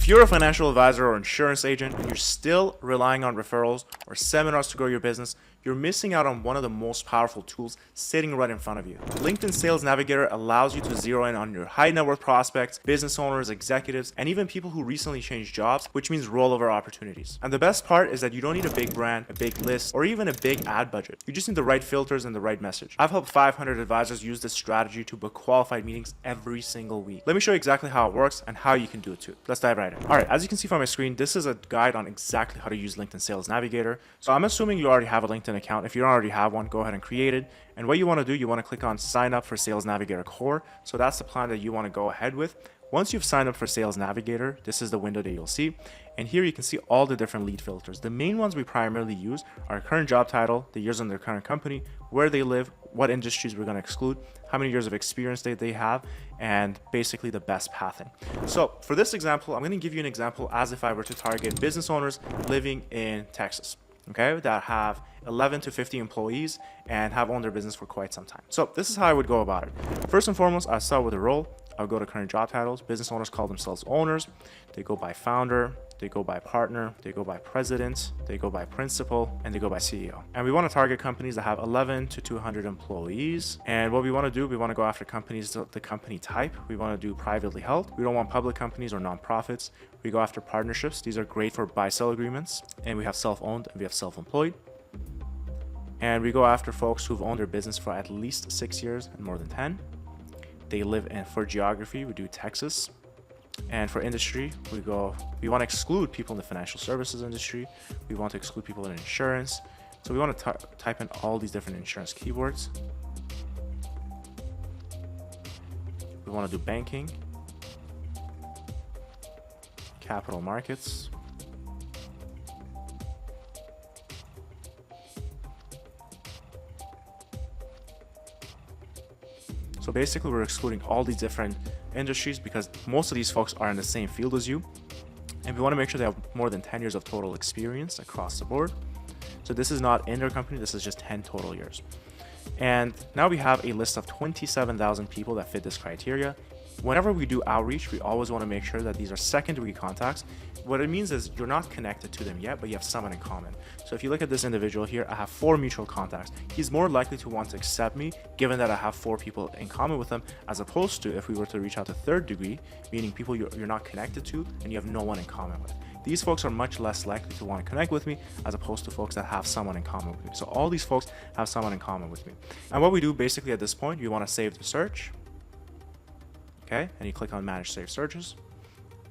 If you're a financial advisor or insurance agent and you're still relying on referrals or seminars to grow your business, you're missing out on one of the most powerful tools sitting right in front of you. LinkedIn Sales Navigator allows you to zero in on your high net worth prospects, business owners, executives, and even people who recently changed jobs, which means rollover opportunities. And the best part is that you don't need a big brand, a big list, or even a big ad budget. You just need the right filters and the right message. I've helped 500 advisors use this strategy to book qualified meetings every single week. Let me show you exactly how it works and how you can do it too. Let's dive right in. All right, as you can see from my screen, this is a guide on exactly how to use LinkedIn Sales Navigator. So I'm assuming you already have a LinkedIn account. If you don't already have one, go ahead and create it. And what you want to do, you want to click on sign up for Sales Navigator Core. So that's the plan that you want to go ahead with. Once you've signed up for Sales Navigator, this is the window that you'll see. And here you can see all the different lead filters. The main ones we primarily use are current job title, the years on their current company, where they live, what industries we're going to exclude, how many years of experience they have, and basically the best pathing. So for this example, I'm going to give you an example as if I were to target business owners living in Texas, okay, that have 11 to 50 employees and have owned their business for quite some time. So this is how I would go about it. First and foremost, I'll start with a role. I'll go to current job titles. Business owners call themselves owners. They go by founder, they go by partner, they go by president, they go by principal, and they go by CEO. And we want to target companies that have 11 to 200 employees. And what we want to do, we want to go after companies, the company type. We want to do privately held. We don't want public companies or nonprofits. We go after partnerships. These are great for buy-sell agreements. And we have self-owned and we have self-employed. And we go after folks who've owned their business for at least 6 years and more than 10. They live in, for geography, we do Texas. And for industry, we want to exclude people in the financial services industry. We want to exclude people in insurance. So we want to type in all these different insurance keywords. We want to do banking, capital markets, so basically we're excluding all these different industries because most of these folks are in the same field as you. And we want to make sure they have more than 10 years of total experience across the board. So this is not in their company, this is just 10 total years. And now we have a list of 27,000 people that fit this criteria. Whenever we do outreach, we always want to make sure that these are secondary contacts. What it means is you're not connected to them yet, but you have someone in common. So if you look at this individual here, I have 4 mutual contacts. He's more likely to want to accept me given that I have 4 people in common with him, as opposed to if we were to reach out to third degree, meaning people you're not connected to and you have no one in common with. These folks are much less likely to want to connect with me as opposed to folks that have someone in common with me. So all these folks have someone in common with me. And what we do basically at this point, you want to save the search. Okay, and you click on manage save searches,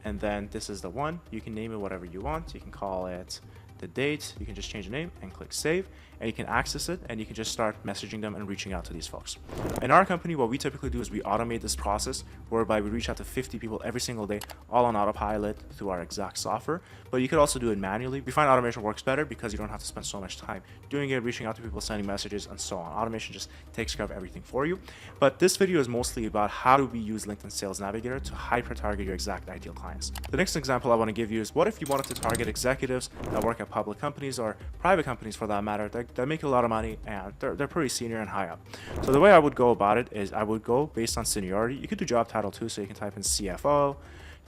and then this is the one. You can name it whatever you want. You can call it the date, you can just change the name and click save, and you can access it and you can just start messaging them and reaching out to these folks. In our company, what we typically do is we automate this process whereby we reach out to 50 people every single day, all on autopilot through our exact software. But you could also do it manually. We find automation works better because you don't have to spend so much time doing it, reaching out to people, sending messages, and so on. Automation just takes care of everything for you. But this video is mostly about how do we use LinkedIn Sales Navigator to hyper-target your exact ideal clients. The next example I want to give you is what if you wanted to target executives that work at public companies or private companies for that matter that make a lot of money and they're pretty senior and high up. So the way I would go about it is I would go based on seniority. You could do job title too, so you can type in CFO,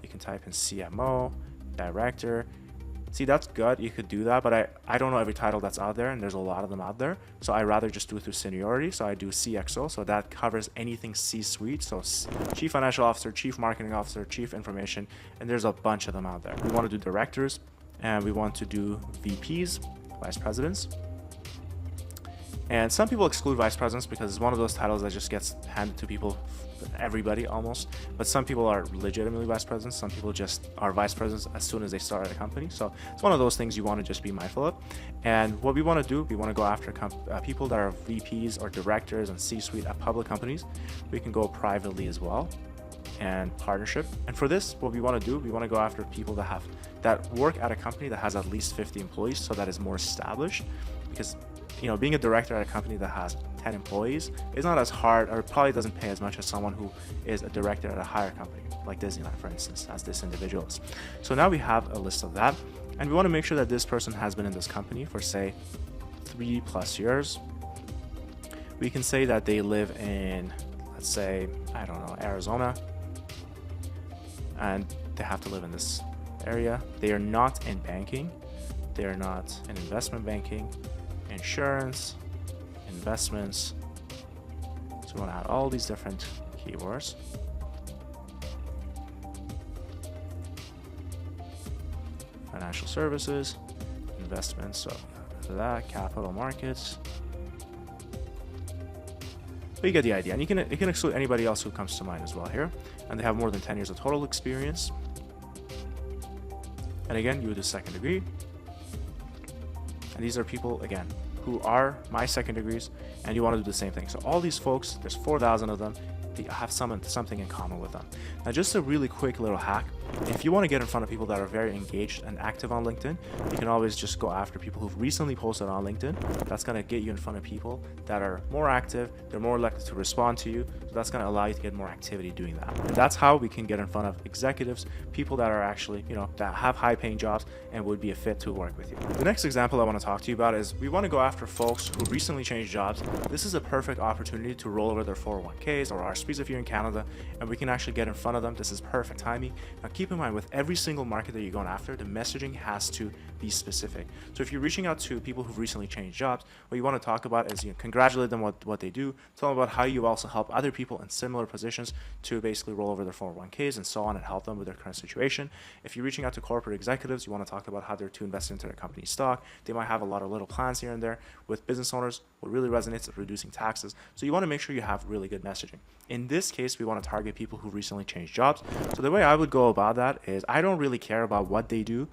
you can type in CMO, director. See, that's good, you could do that, but I don't know every title that's out there, and there's a lot of them out there. So I rather just do it through seniority. So I do CXO, so that covers anything C-suite. So Chief Financial Officer, Chief Marketing Officer, Chief Information, and there's a bunch of them out there. We want to do directors, and we want to do VPs, vice presidents. And some people exclude vice presidents because it's one of those titles that just gets handed to people, everybody almost. But some people are legitimately vice presidents. Some people just are vice presidents as soon as they start at a company. So it's one of those things you want to just be mindful of. And what we want to do, we want to go after people that are VPs or directors and C-suite at public companies. We can go privately as well, and partnership. And for this, what we want to do, we want to go after people that work at a company that has at least 50 employees, so that is more established. Because being a director at a company that has 10 employees is not as hard, or probably doesn't pay as much as someone who is a director at a higher company, like Disneyland, for instance, as this individual is. So now we have a list of that, and we want to make sure that this person has been in this company for, say, 3+ years. We can say that they live in, let's say, I don't know, Arizona, and they have to live in this area. They are not in banking. They are not in investment banking, insurance, investments. So we want to add all these different keywords. Financial services, investments, so that, capital markets. But you get the idea, and you can exclude anybody else who comes to mind as well here. And they have more than 10 years of total experience. And again, you would do second degree. And these are people, again, who are my second degrees, and you want to do the same thing. So all these folks, there's 4,000 of them, they have something in common with them. Now, just a really quick little hack. If you want to get in front of people that are very engaged and active on LinkedIn, you can always just go after people who've recently posted on LinkedIn. That's going to get you in front of people that are more active. They're more likely to respond to you. So that's going to allow you to get more activity doing that. And that's how we can get in front of executives, people that are actually, that have high paying jobs and would be a fit to work with you. The next example I want to talk to you about is we want to go after folks who recently changed jobs. This is a perfect opportunity to roll over their 401ks or RSPs if you're in Canada, and we can actually get in front of them. This is perfect timing. Now, keep in mind, with every single market that you're going after, the messaging has to be specific. So if you're reaching out to people who've recently changed jobs, what you want to talk about is congratulate them what they do, tell them about how you also help other people in similar positions to basically roll over their 401ks and so on and help them with their current situation. If you're reaching out to corporate executives, you want to talk about how they're to invest into their company stock. They might have a lot of little plans here and there. With business owners, what really resonates is reducing taxes. So you want to make sure you have really good messaging. In this case, we want to target people who recently changed jobs. So the way I would go about that is I don't really care about what they do.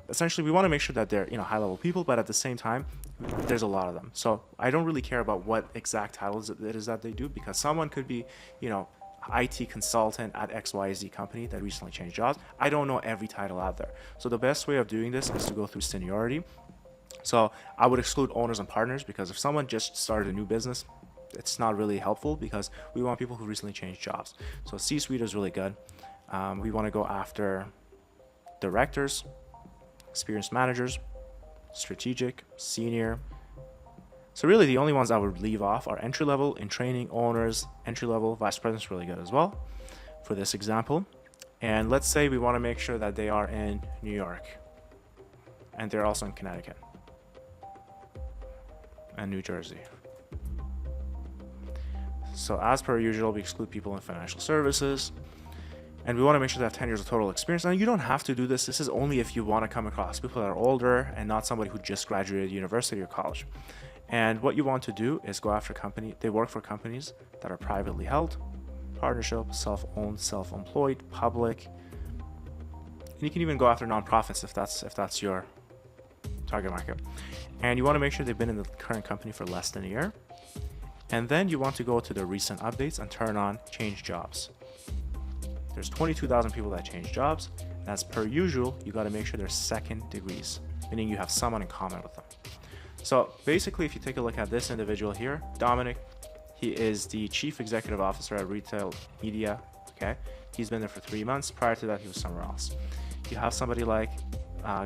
Essentially, we want to make sure that they're high-level people, but at the same time, there's a lot of them. So I don't really care about what exact titles it is that they do, because someone could be, IT consultant at XYZ company that recently changed jobs. I don't know every title out there. So the best way of doing this is to go through seniority. So I would exclude owners and partners, because if someone just started a new business, it's not really helpful, because we want people who recently changed jobs. So C-suite is really good. We want to go after directors, experienced managers, strategic, senior. So really the only ones I would leave off are entry level, in training, owners, entry level, vice president's really good as well for this example. And let's say we want to make sure that they are in New York and they're also in Connecticut and New Jersey. So as per usual, we exclude people in financial services, and we want to make sure they have 10 years of total experience. Now, you don't have to do this. This is only if you want to come across people that are older and not somebody who just graduated university or college. And what you want to do is go after they work for companies that are privately held, partnership, self-owned, self-employed, public. And you can even go after nonprofits if that's your target market. And you want to make sure they've been in the current company for less than a year. And then you want to go to the recent updates and turn on change jobs. There's 22,000 people that change jobs. And as per usual, you got to make sure they're second degrees, meaning you have someone in common with them. So basically, if you take a look at this individual here, Dominic, he is the chief executive officer at Retail Media. Okay, he's been there for 3 months. Prior to that, he was somewhere else. You have somebody like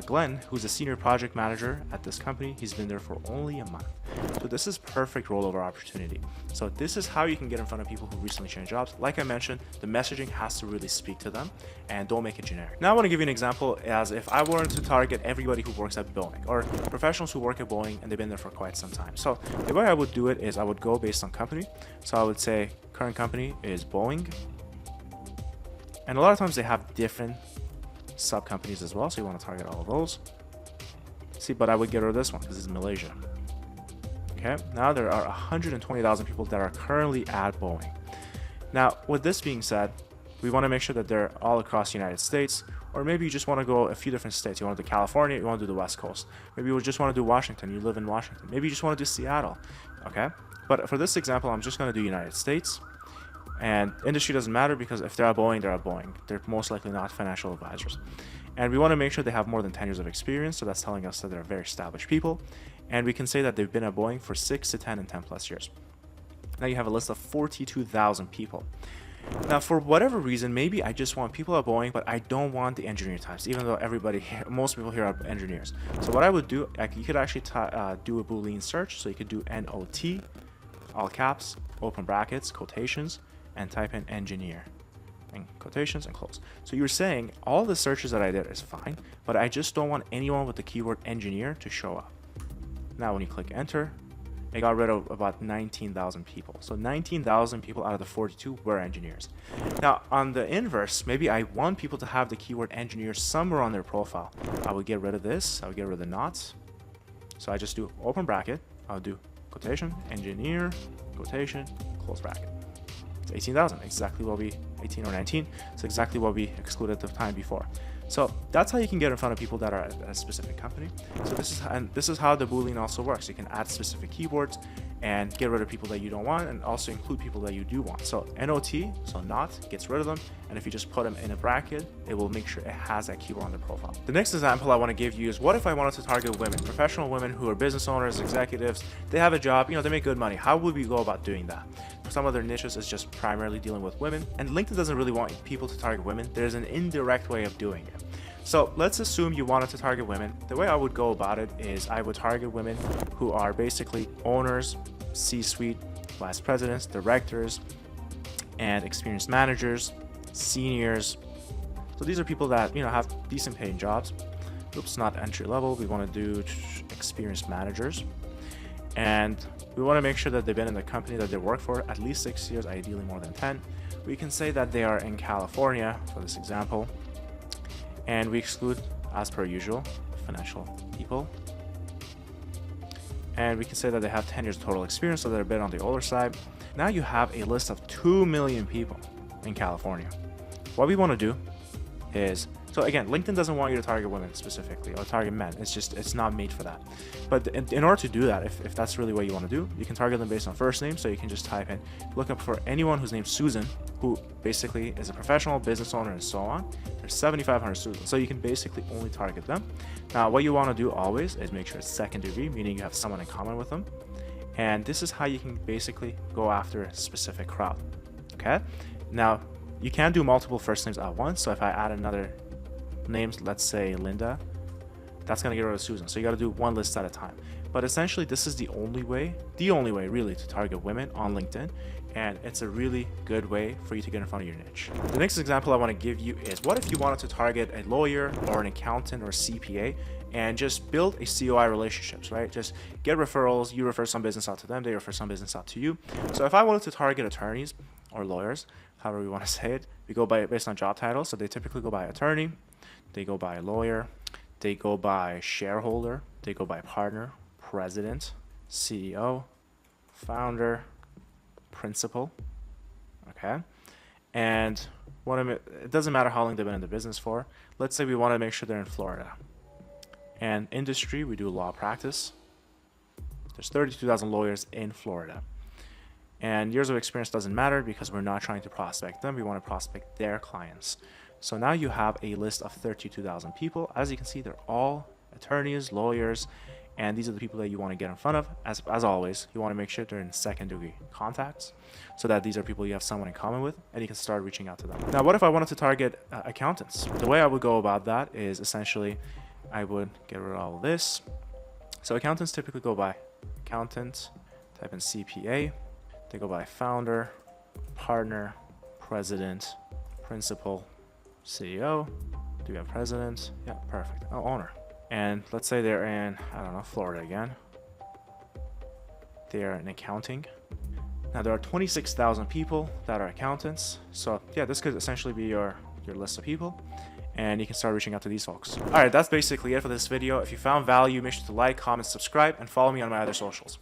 Glenn, who's a senior project manager at this company. He's been there for only a month. So this is perfect rollover opportunity. So this is how you can get in front of people who recently changed jobs. Like I mentioned, the messaging has to really speak to them, and don't make it generic. Now I want to give you an example as if I wanted to target everybody who works at Boeing, or professionals who work at Boeing and they've been there for quite some time. So the way I would do it is I would go based on company. So I would say current company is Boeing. And a lot of times they have different sub companies as well, so you want to target all of those. See, but I would get rid of this one because it's Malaysia. Okay, now there are 120,000 people that are currently at Boeing. Now, with this being said, we want to make sure that they're all across the United States, or maybe you just want to go a few different states. You want to do California, you want to do the West Coast. Maybe you just want to do Washington, you live in Washington. Maybe you just want to do Seattle. Okay, but for this example, I'm just going to do United States. And industry doesn't matter, because if they're at Boeing, they're at Boeing. They're most likely not financial advisors. And we want to make sure they have more than 10 years of experience. So that's telling us that they're very established people. And we can say that they've been at Boeing for 6 to 10 and 10 plus years. Now you have a list of 42,000 people. Now, for whatever reason, maybe I just want people at Boeing, but I don't want the engineer types, even though most people here are engineers. So what I would do, you could actually do a Boolean search. So you could do NOT, all caps, open brackets, quotations, and type in engineer. and quotations and close. So you're saying all the searches that I did is fine, but I just don't want anyone with the keyword engineer to show up. Now, when you click enter, it got rid of about 19,000 people. So 19,000 people out of the 42 were engineers. Now, on the inverse, maybe I want people to have the keyword engineer somewhere on their profile. I would get rid of this. I would get rid of the nots. So I just do open bracket. I'll do quotation, engineer, quotation, close bracket. It's 18,000, exactly what we, 18 or 19. It's exactly what we excluded the time before. So that's how you can get in front of people that are at a specific company. So this is how the Boolean also works. You can add specific keywords and get rid of people that you don't want, and also include people that you do want. So NOT, so not, gets rid of them. And if you just put them in a bracket, it will make sure it has that keyword on the profile. The next example I want to give you is, what if I wanted to target women, professional women who are business owners, executives, they have a job, they make good money. How would we go about doing that? For some of their niches is just primarily dealing with women, and LinkedIn doesn't really want people to target women. There's an indirect way of doing it. So let's assume you wanted to target women. The way I would go about it is I would target women who are basically owners, C-suite, vice presidents, directors, and experienced managers, seniors. So these are people that have decent paying jobs. Oops, not entry level. We want to do experienced managers, and we want to make sure that they've been in the company that they work for at least 6 years, ideally more than 10. We can say that they are in California for this example. And we exclude, as per usual, financial people. And we can say that they have 10 years total experience, so they're a bit on the older side. Now you have a list of 2 million people in California. What we want to do is, so again, LinkedIn doesn't want you to target women specifically or target men. It's not made for that. But in order to do that, if that's really what you want to do, you can target them based on first name. So you can just type in, look up for anyone whose name's Susan, who basically is a professional business owner and so on. There's 7,500 Susans. So you can basically only target them. Now, what you want to do always is make sure it's second degree, meaning you have someone in common with them. And this is how you can basically go after a specific crowd. Okay. Now, you can do multiple first names at once. So if I add another names, let's say Linda, that's going to get rid of Susan. So you got to do one list at a time. But essentially, this is the only way really to target women on LinkedIn. And it's a really good way for you to get in front of your niche. The next example I want to give you is, what if you wanted to target a lawyer or an accountant or CPA and just build a COI relationships, right? Just get referrals. You refer some business out to them. They refer some business out to you. So if I wanted to target attorneys or lawyers, however we want to say it, we go based on job titles. So they typically go by attorney. They go by lawyer. They go by shareholder. They go by partner, president, CEO, founder, principal. Okay. And it doesn't matter how long they've been in the business for. Let's say we want to make sure they're in Florida. And industry, we do law practice. There's 32,000 lawyers in Florida. And years of experience doesn't matter because we're not trying to prospect them. We want to prospect their clients. So now you have a list of 32,000 people. As you can see, they're all attorneys, lawyers, and these are the people that you want to get in front of. As always, you want to make sure they're in second degree contacts so that these are people you have someone in common with, and you can start reaching out to them. Now, what if I wanted to target accountants? The way I would go about that is essentially I would get rid of all of this. So accountants typically go by accountant, type in CPA. They go by founder, partner, president, principal, CEO. Do we have president? Yeah, perfect. Oh, owner. And let's say they're in, I don't know, Florida again. They're in accounting. Now there are 26,000 people that are accountants. So yeah, this could essentially be your list of people. And you can start reaching out to these folks. All right, that's basically it for this video. If you found value, make sure to like, comment, subscribe, and follow me on my other socials.